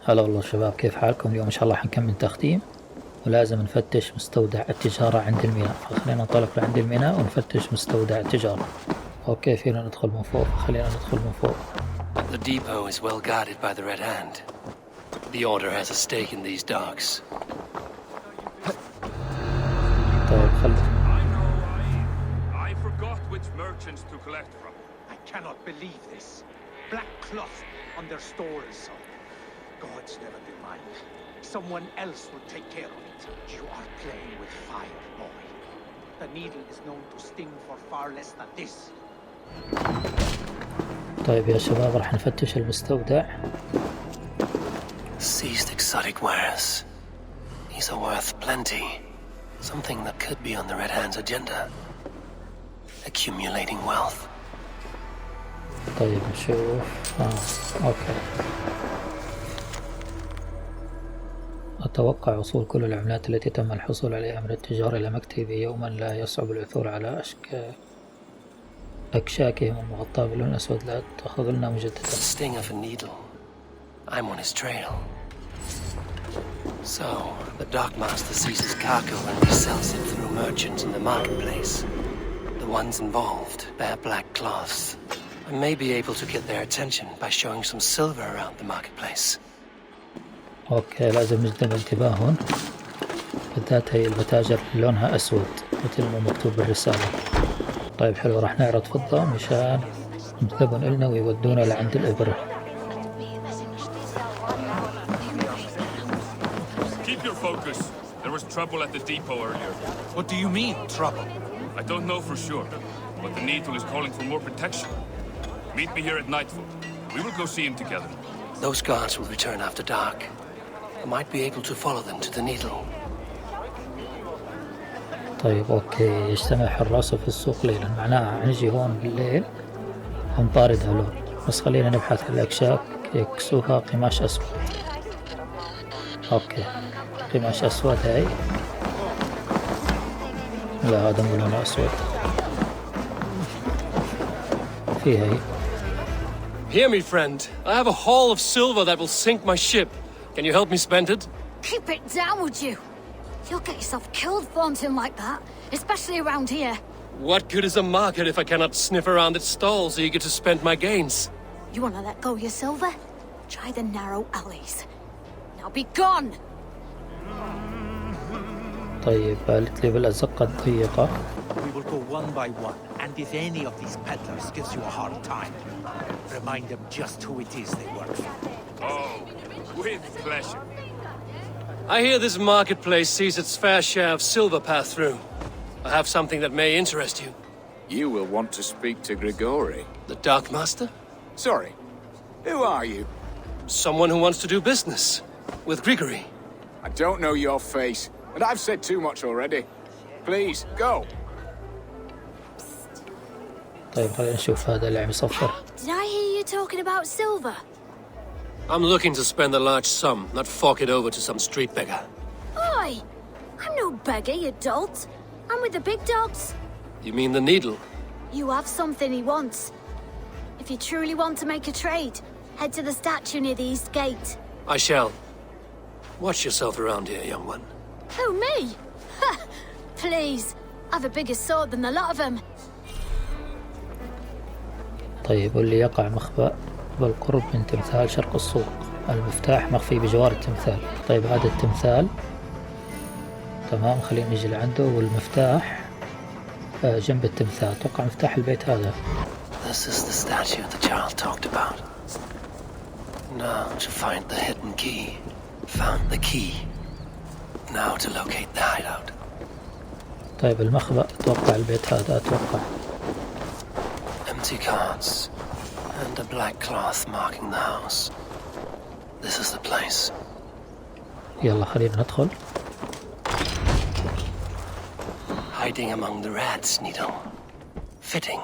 هلا والله شباب، كيف حالكم؟ اليوم ان شاء الله حنكمل تختيم ولازم نفتش مستودع التجارة عند الميناء، فخلينا ننطلق لعند الميناء ونفتش مستودع التجارة. اوكي فينا ندخل من فوق، خلينا ندخل من فوق. The depot is well guarded by the Red Hand. The Order has a stake in these docks. طيب خلي. I forgot which merchants to collect from. I cannot believe this. Black cloth on their stores. God's never been mine. Someone else will take care of it. You are playing with fire, boy. The needle is known to sting for far less than this. طيب يا شباب راح نفتش المستودع. Seized exotic wares. These are worth plenty. Something that could be on the Red Hand's agenda. Accumulating wealth. طيب نشوف. اوكي. أتوقع وصول كل العملات التي تم الحصول عليها من التجار إلى مكتبي يوما لا يصعب العثور على أكشاكهم المغطاة باللون الأسود لا تأخذ لنا مجددا. The sting of a needle. I'm on his trail. So, the dockmaster seizes cargo and resells it through merchants in the marketplace. The ones involved bear black cloths. I may be able to get their attention by showing some silver around the marketplace. اوكي لازم نجذب انتباههم، بالذات هي المتاجر لونها اسود مثل ما مكتوب بالرسالة. طيب حلو، راح نعرض فضة مشان نجذبهم إلنا ويودونا لعند الإبرة. Keep your focus. There was trouble at the depot earlier. What do you mean, trouble? I don't know for sure, but the Needle is calling for more protection. Meet me here at nightfall. We will go see him together. Those guards will return after dark. I might be able to follow them to the Needle. طيب اوكي، يجتمع حراسه في السوق ليلا، معناها نجي هون بالليل ونطارد هلول، بس خلينا نبحث عن الأكشاك يكسوها قماش أسود. اوكي قماش أسود هاي، لا هذا مو لونه أسود، في هاي. Hear me, friend. I have a haul of silver that will sink my ship. Can you help me spend it? Keep it down, would you? You'll get yourself killed flaunting like that, especially around here. What good is a market if I cannot sniff around its stalls eager to spend my gains? You want to let go of your silver? Try the narrow alleys. Now be gone! طيب قالت لي بالأزقة الضيقة. We will go one by one, and if any of these peddlers gives you a hard time, remind them just who it is they work for. Oh, with pleasure. I hear this marketplace sees its fair share of silver pass through. I have something that may interest you. You will want to speak to Grigori. The Dockmaster? Sorry, who are you? Someone who wants to do business with Grigory. I don't know your face, and I've said too much already. Please, go. طيب خلينا نشوف هذا اللي عم يصفر. Did I hear you talking about silver? I'm looking to spend a large sum, not fork it over to some street beggar. Oi! I'm no beggar, you dolt. I'm with the big dogs. You mean the Needle? You have something he wants. If you truly want to make a trade, head to the statue near the east gate. I shall. Watch yourself around here, young one. Who, me? Ha! Please, I've a bigger sword than the lot of them. طيب واللي يقع مخبأ بالقرب من تمثال شرق السوق، المفتاح مخفي بجوار التمثال. طيب هذا التمثال تمام، خلينا نجي لعنده، والمفتاح جنب التمثال، اتوقع مفتاح البيت هذا. This is the statue the child talked about. Now to find the hidden key. Found the key. Now to locate the hideout. طيب المخبأ اتوقع البيت هذا، اتوقع. Empty cards and a black cloth marking the house. This is the place. يلا خلينا ندخل. Hiding among the rats, Needle. Fitting.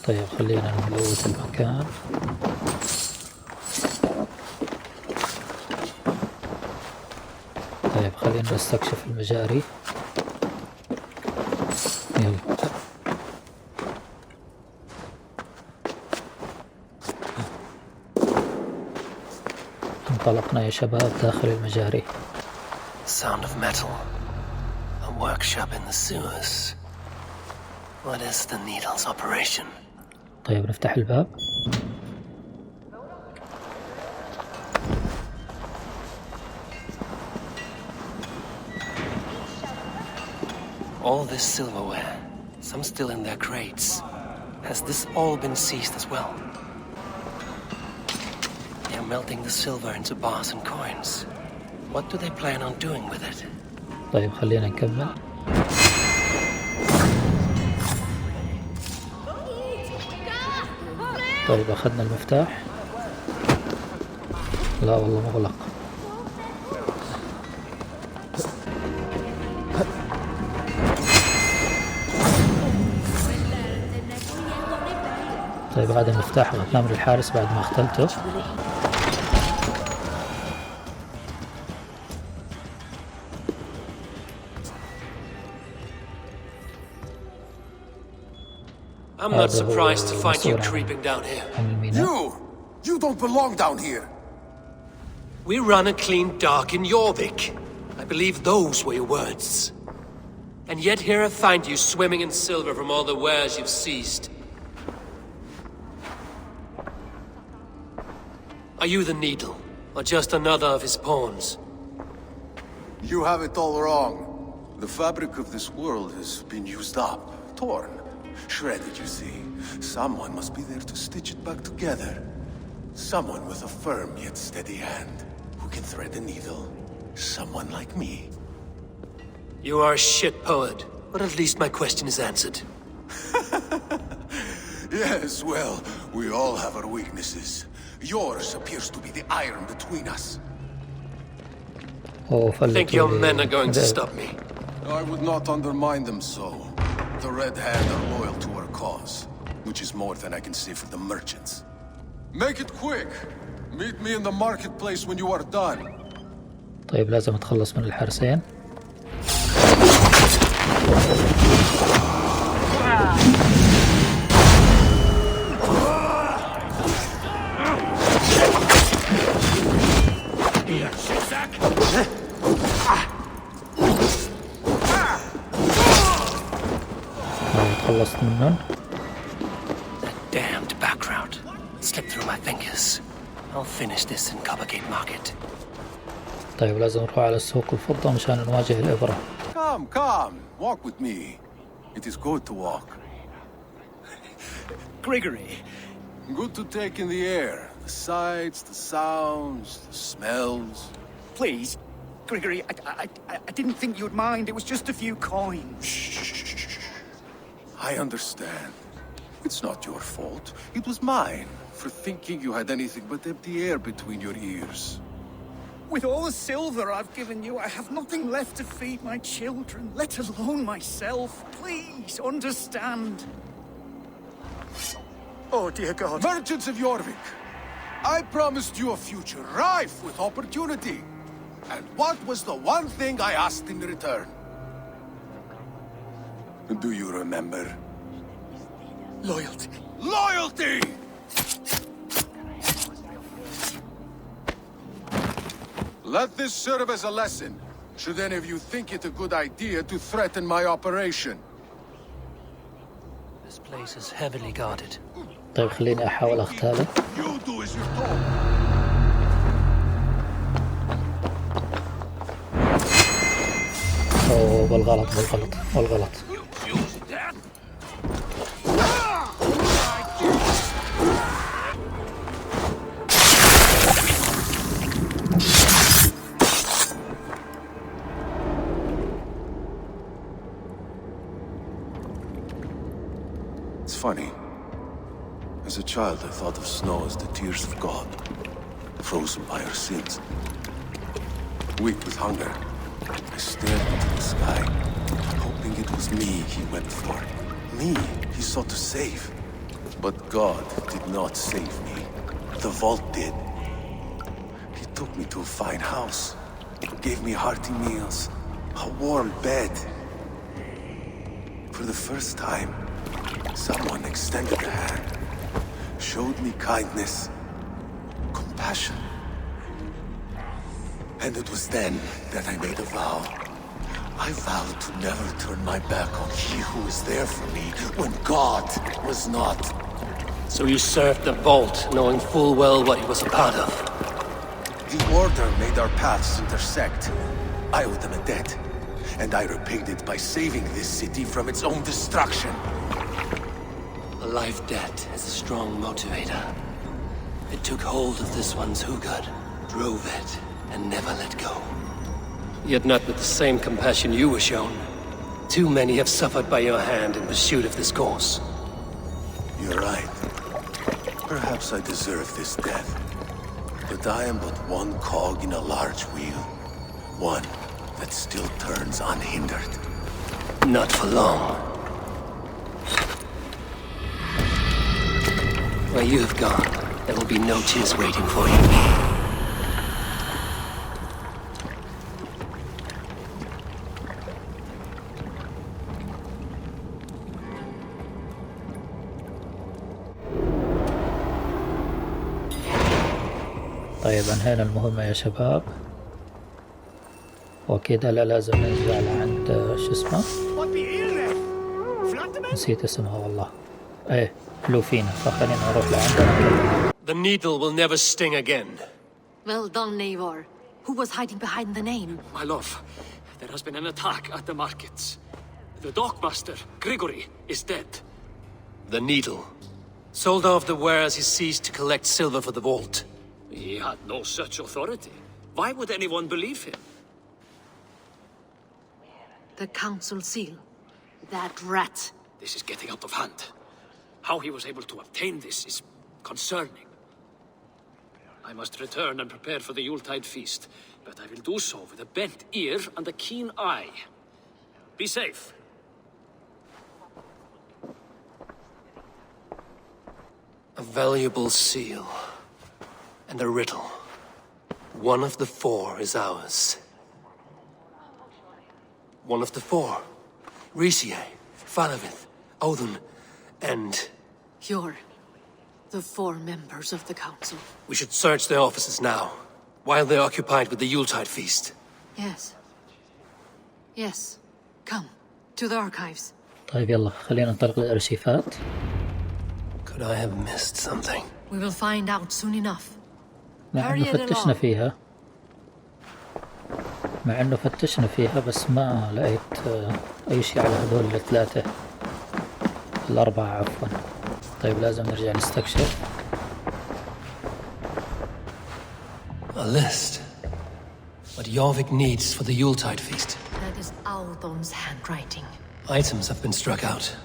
طيب خلينا نلوث المكان. طيب خلينا نستكشف المجاري. يلا انطلقنا يا شباب داخل المجاري. Sound of metal. A workshop in the sewers. What is the needle's operation? طيب نفتح الباب. All this silverware, some still in their crates. Has this all been seized as well? They're melting the silver into bars and coins. What do they plan on doing with it? طيب خلينا نكمل. طيب أخذنا المفتاح. لا والله مغلق. طيب هذا المفتاح أخذناه من الحارس بعد ما اختلته. I'm not surprised to find you creeping down here. You don't belong down here. We run a clean dark in Jorvik. I believe those were your words. And yet here I find you swimming in silver from all the wares you've seized. Are you the Needle, or just another of his pawns? You have it all wrong. The fabric of this world has been used up, torn, shredded, you see. Someone must be there to stitch it back together. Someone with a firm yet steady hand, who can thread the needle. Someone like me. You are a shit poet, but at least my question is answered. Yes, well, we all have our weaknesses. Yours appears to be the iron between us. Think your men are going to stop me? I would not undermine them so. The Red Hand are loyal to our cause, which is more than I can say for the merchants. Make it quick. Meet me in the marketplace when you are done. طيب لازم اتخلص من الحرسين. خلصت منهم. That damned background slipped through my fingers. I'll finish this in Coppergate Market. طيب لازم نروح على السوق الفضة مشان نواجه الإبرة. Come, walk with me. It is good to walk. Gregory. Good to take in the air. The sights, the sounds, the smells. Please, Gregory, I didn't think you'd mind. It was just a few coins. Shh. I understand. It's not your fault. It was mine for thinking you had anything but empty air between your ears. With all the silver I've given you, I have nothing left to feed my children, let alone myself. Please, understand. Oh, dear God. Merchants of Jorvik, I promised you a future rife with opportunity. And what was the one thing I asked in return? Do you remember? Loyalty. Loyalty! Let this serve as a lesson, should any of you think it a good idea to threaten my operation. This place is heavily guarded. طيب خليني أحاول أغتاله. You do as you're told. أوه بالغلط. It's funny. As a child, I thought of snow as the tears of God, frozen by our sins. Weak with hunger, I stared into the sky, hoping it was me he wept for. Me he sought to save. But God did not save me. The vault did. He took me to a fine house, gave me hearty meals, a warm bed. For the first time, someone extended a hand, showed me kindness, compassion. And it was then that I made a vow. I vowed to never turn my back on he who was there for me when God was not. So you served the Vault, knowing full well what he was a part of. The Order made our paths intersect. I owed them a debt, and I repaid it by saving this city from its own destruction. A life debt is a strong motivator. It took hold of this one's hugad, drove it, and never let go. Yet not with the same compassion you were shown. Too many have suffered by your hand in pursuit of this course. You're right. Perhaps I deserve this death. But I am but one cog in a large wheel. One that still turns unhindered. Not for long. Where you have gone, there will be no tears waiting for you. طيب انهينا المهمة يا شباب، وكذا لا لازم نرجع لعند شو اسمه، نسيت اسمها والله، ايه لوفينا، فخلينا نروح لعندها. The needle will never sting again. Well done, Eivor. Who was hiding behind the name? My love, there has been an attack at the markets. The dockmaster, Grigory, is dead. The needle. Sold off the wares he seized to collect silver for the vault. He had no such authority. Why would anyone believe him? The council seal. That rat. This is getting out of hand. How he was able to obtain this is concerning. I must return and prepare for the Yuletide feast, but I will do so with a bent ear and a keen eye. Be safe. A valuable seal. And a riddle. One of the four is ours. One of the four. Risier, Falavith, Odin, and... You're the four members of the council. We should search their offices now, while they're occupied with the Yuletide feast. Yes. Yes. Come, to the archives. طيب يلا خلينا ننطلق للأرشيفات. Could I have missed something? We will find out soon enough. مع انه فتشنا فيها بس ما لقيت اي شيء على هذول الثلاثة الاربعة عفوا. طيب لازم نرجع نستكشف. A list. What Jorvik needs for the Yuletide feast. That is Audon's handwriting. Items have been struck out.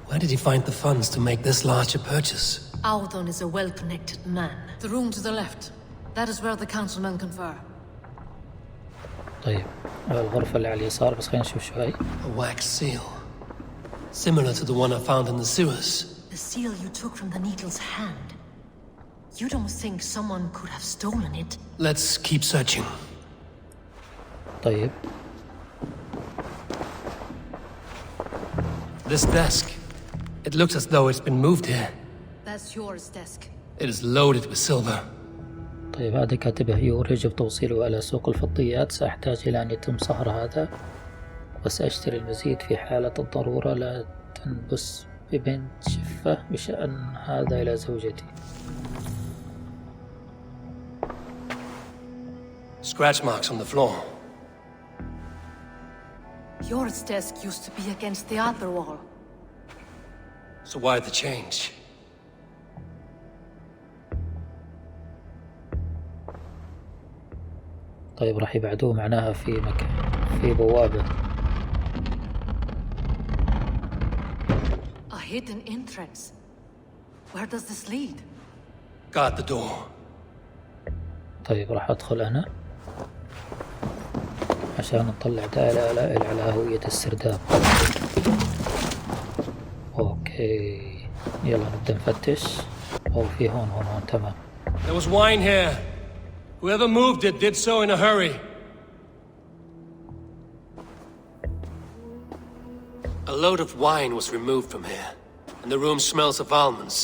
Where did he find the funds to make this large a purchase? Audon is a well-connected man. The room to the left. That is where the councilmen confer. طيب الغرفة اللي على اليسار بس خلينا نشوف شوي. A wax seal. Similar to the one I found in the sewers. The seal you took from the needle's hand. You don't think someone could have stolen it? Let's keep searching. طيب. This desk. It looks as though it's been moved here. That's yours, desk. It is loaded with silver. طيب هذا كاتبه يور، يجب توصيله إلى سوق الفضيات. سأحتاج إلى أن يتم صهر هذا وسأشتري المزيد في حالة الضرورة. لا تنبس ببنت شفة بشأن هذا إلى زوجتي. Scratch marks on the floor. Yours desk used to be against the other wall. So why the change? طيب راح يبعدوه معناها في مكان في بوابة. A hidden entrance. Where does this lead? Guard the door. طيب راح أدخل أنا عشان نطلع دلائل على هوية السرداب. أوكي يلا نبدأ نفتش. أو في هون تمام. There was wine here. Whoever moved it did so in a hurry. A load of wine was removed from here, and the room smells of almonds.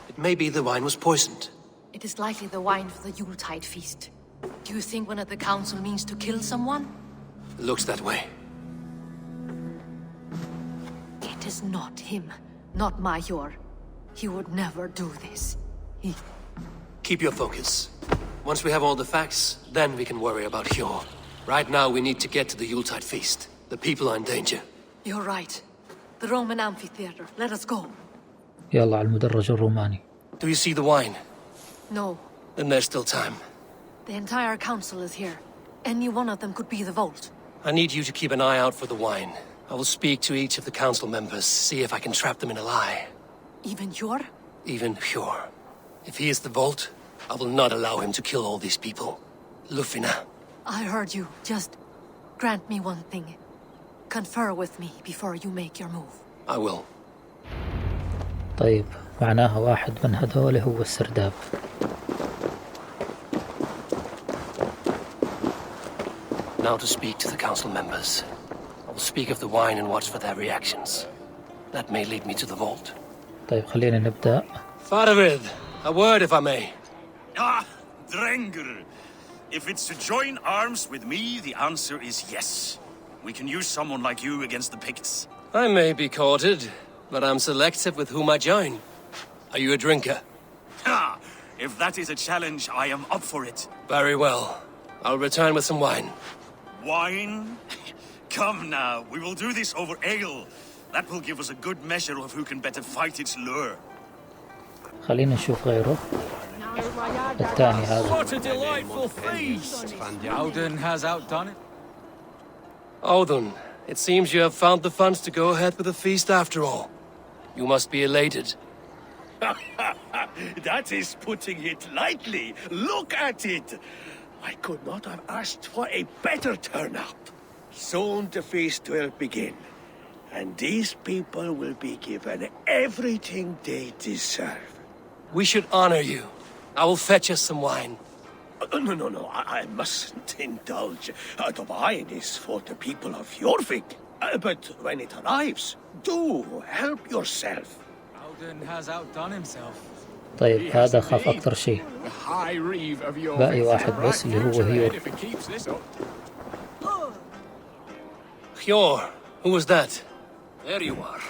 It may be the wine was poisoned. It is likely the wine for the Yuletide feast. Do you think one of the council means to kill someone? Looks that way. It is not him, not Major. He would never do this. Keep your focus. Once we have all the facts, then we can worry about Hjor. Right now, we need to get to the Yuletide feast. The people are in danger. You're right. The Roman amphitheater. Let us go. يلا على المدرج الروماني. Do you see the wine? No. Then there's still time. The entire council is here. Any one of them could be the vault. I need you to keep an eye out for the wine. I will speak to each of the council members, see if I can trap them in a lie. Even Hjor? Even Hjor. If he is the vault, I will not allow him to kill all these people. Lufina. I heard you. Just grant me one thing. Confer with me before you make your move. I will. طيب معناها واحد من هذول هو السرداب. Now to speak to the council members. I will speak of the wine and watch for their reactions. That may lead me to the vault. طيب خلينا نبدأ. Faravid, a word if I may. Ah, Drenger. If it's to join arms with me, the answer is yes. We can use someone like you against the Picts. I may be courted, but I'm selective with whom I join. Are you a drinker? Ha! If that is a challenge, I am up for it. Very well. I'll return with some wine. Wine? Come now, we will do this over ale. That will give us a good measure of who can better fight its lure. خلينا نشوف غيره. الثاني هذا. What a delightful feast! Auden has outdone it. Auden, it seems you have found the funds to go ahead with the feast after all. You must be elated. That is putting it lightly. Look at it. I could not have asked for a better turnout. Soon the feast will begin, and these people will be given everything they deserve. We should honor you. I will fetch us some wine. No, I mustn't indulge. The wine is for the people of Yorvik. But when it arrives, do help yourself. Auden has outdone himself. طيب هذا خاف أكثر شيء. باقي واحد بس اللي هو هيور. Hjor, who was that? There you are.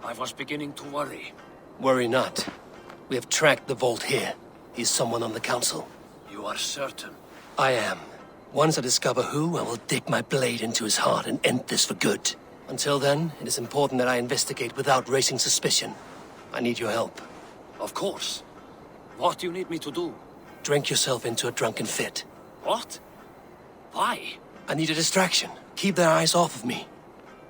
I was beginning to worry. Worry not. We have tracked the vault here. He's someone on the council. You are certain? I am. Once I discover who, I will dig my blade into his heart and end this for good. Until then, it is important that I investigate without raising suspicion. I need your help. Of course. What do you need me to do? Drink yourself into a drunken fit. What? Why? I need a distraction. Keep their eyes off of me.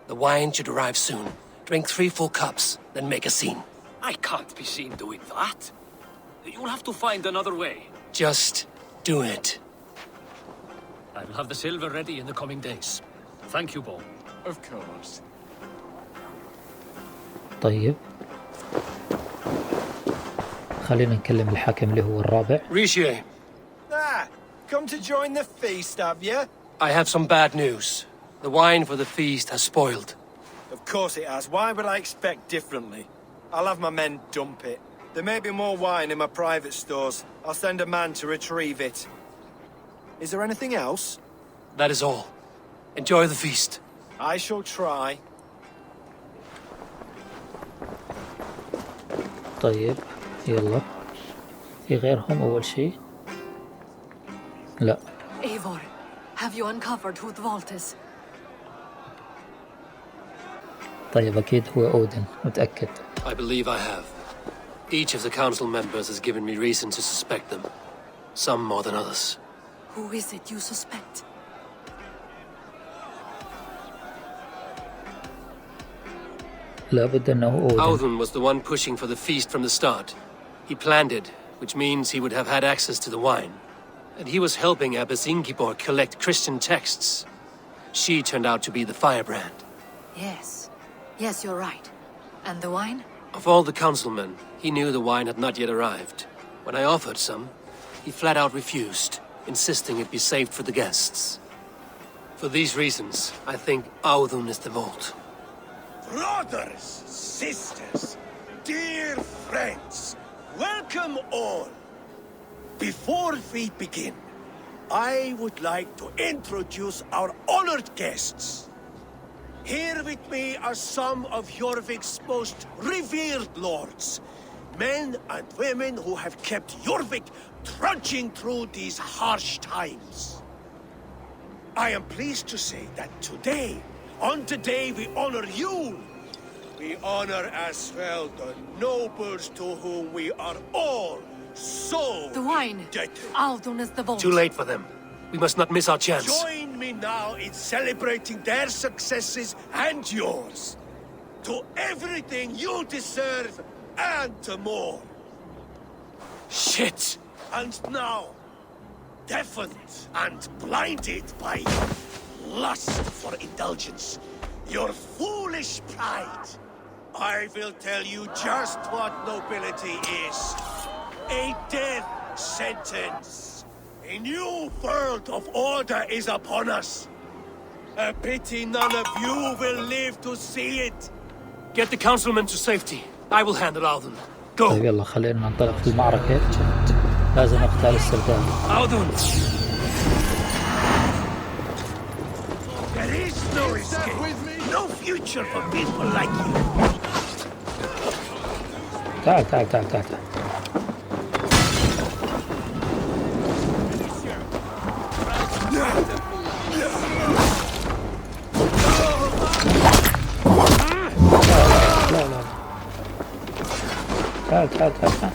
The wine should arrive soon. Drink 3 full cups, then make a scene. I can't be seen doing that. You'll have to find another way. Just do it. I'll have the silver ready in the coming days. Thank you, Bo. Of course. طيب خلينا نكلم الحاكم اللي هو الرابع. Riche. Come to join the feast, have you? I have some bad news. The wine for the feast has spoiled. Of course it has. Why would I expect differently? I'll have my men dump it. There may be more wine in my private stores. I'll send a man to retrieve it. Is there anything else? That is all. Enjoy the feast. I shall try. طيب يلا. في غيرهم أول شيء؟ لا. Eivor, have you uncovered who the vault is? طيب أكيد هو أودين متأكد. I believe I have. Each of the council members has given me reason to suspect them. Some more than others. Who is it you suspect? لابد أنه أودين. Auden was the one pushing for the feast from the start. He planned it, which means he would have had access to the wine. And he was helping Abbasingibor collect Christian texts. She turned out to be the firebrand. Yes. Yes, you're right. And the wine? Of all the councilmen, he knew the wine had not yet arrived. When I offered some, he flat out refused, insisting it be saved for the guests. For these reasons, I think Auden is the vault. Brothers, sisters, dear friends, welcome all. Before we begin, I would like to introduce our honored guests. Here with me are some of Jorvik's most revered lords. Men and women who have kept Jorvik trudging through these harsh times. I am pleased to say that today, on today we honor you. We honor as well the nobles to whom we are all so The wine. indebted. Aldon is the vault. Too late for them. We must not miss our chance. Join me now in celebrating their successes and yours. To everything you deserve and to more. Shit! And now, deafened and blinded by lust for indulgence, your foolish pride, I will tell you just what nobility is. A death sentence. A new world of order is upon us. A pity none of you will live to see it. Get the councilman to safety. I will handle Alden. Go. طيب يلا خلينا ننطلق في المعركة. لازم اقتال السرداب. Alden! There is no escape. No future for people like you. تعال تعال تعال تعال تعال. لا لا تعال تعال تعال تعال.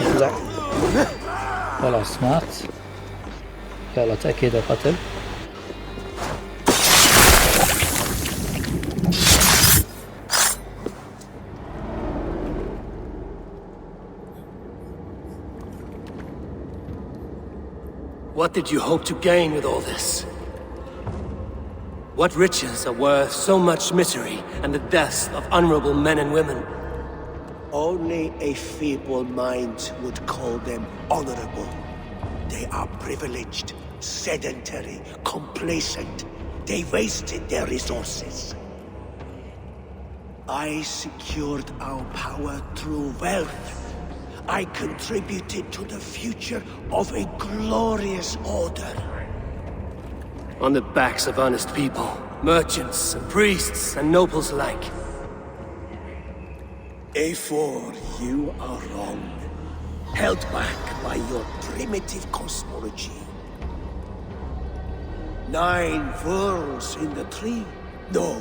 يخلع. خلاص مات. يلا تأكيد القتل. What did you hope to gain with all this? What riches are worth so much misery and the deaths of honorable men and women? Only a feeble mind would call them honorable. They are privileged, sedentary, complacent. They wasted their resources. I secured our power through wealth. I contributed to the future of a glorious order. On the backs of honest people, merchants, and priests, and nobles alike. A4, you are wrong. Held back by your primitive cosmology. 9 worlds in the tree? No.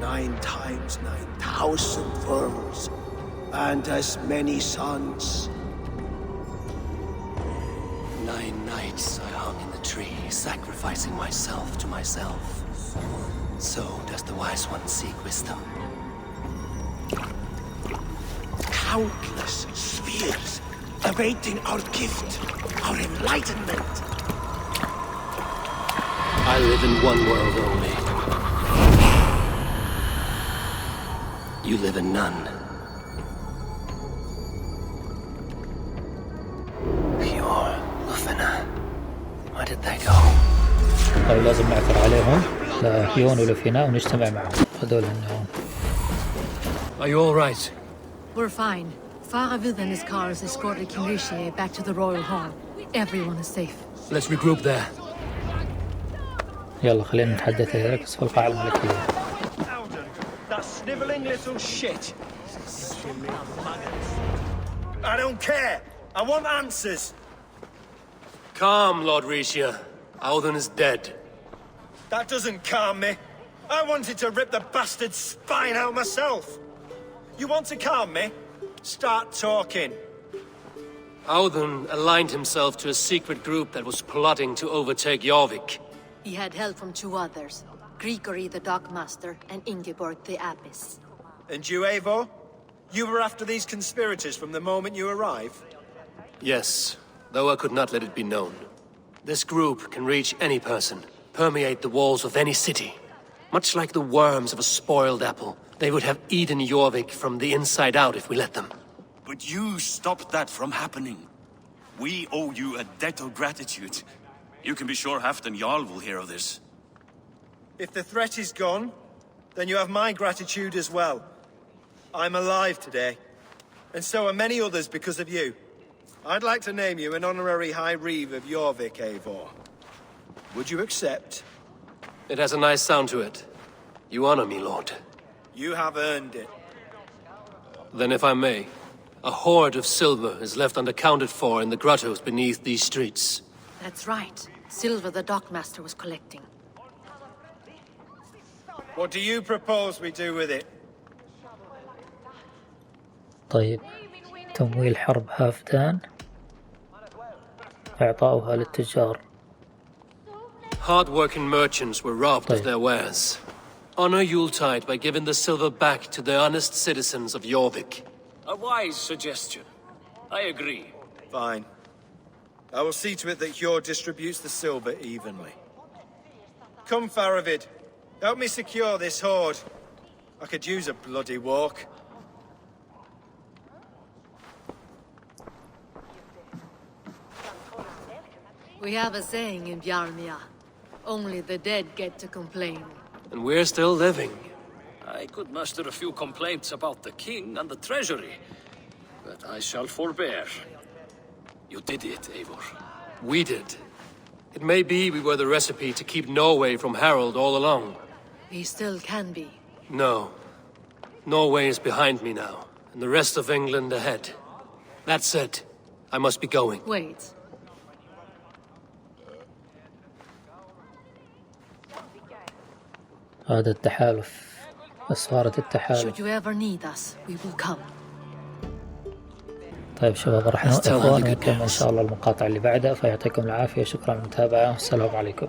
9 times 9,000 worlds. And as many suns. 9 nights I hung in the tree, sacrificing myself to myself. So does the wise one seek wisdom. Countless spheres awaiting our gift, our enlightenment. I live in one world only. You live in none. Where did they go? طيب لازم نعثر عليهم لا هيون ولا فينا ونجتمع معهم هذول هون. Are you all right? We're fine. Faravid and his cars escorted King Rishi back to the royal hall. Everyone is safe. Let's regroup there. يلا خلينا نتحدث هناك في القاعة الملكية. That sniveling little shit. I don't care. I want answers. Calm, Lord Rishia. Alden is dead. That doesn't calm me. I wanted to rip the bastard's spine out myself. You want to calm me? Start talking. Alden aligned himself to a secret group that was plotting to overtake Jorvik. He had help from 2 others. Grigory the Dockmaster and Ingeborg the Abbess. And you, Eivor? You were after these conspirators from the moment you arrived? Yes, though I could not let it be known. This group can reach any person, permeate the walls of any city. Much like the worms of a spoiled apple, they would have eaten Jorvik from the inside out if we let them. But you stopped that from happening. We owe you a debt of gratitude. You can be sure Halfdan Jarl will hear of this. If the threat is gone, then you have my gratitude as well. I'm alive today. And so are many others because of you. I'd like to name you an honorary High Reeve of Jorvik, Eivor. Would you accept? It has a nice sound to it. You honor me, Lord. You have earned it. Then if I may, a hoard of silver is left unaccounted for in the grottos beneath these streets. That's right. Silver the dockmaster was collecting. What do you propose we do with it? طيب تمويل حرب هافدان إعطاؤها للتجار. Hard-working merchants were robbed of their wares. Honor Yuletide by giving the silver back to the honest citizens of Jorvik. A wise suggestion. I agree. Fine. I will see to it that Hjord distributes the silver evenly. Come, Faravid. Help me secure this hoard. I could use a bloody walk. We have a saying in Bjarmia. Only the dead get to complain. And we're still living. I could muster a few complaints about the king and the treasury, but I shall forbear. You did it, Eivor. We did. It may be we were the recipe to keep Norway from Harold all along. We still can be. No. Norway is behind me now, and the rest of England ahead. That said, I must be going. Wait. هذا التحالف، أسوارة التحالف. Should you ever need us, we will come. طيب شباب، راح نكمل إن شاء الله المقاطع اللي بعدها، فيعطيكم العافية، شكرا للمتابعة، والسلام عليكم.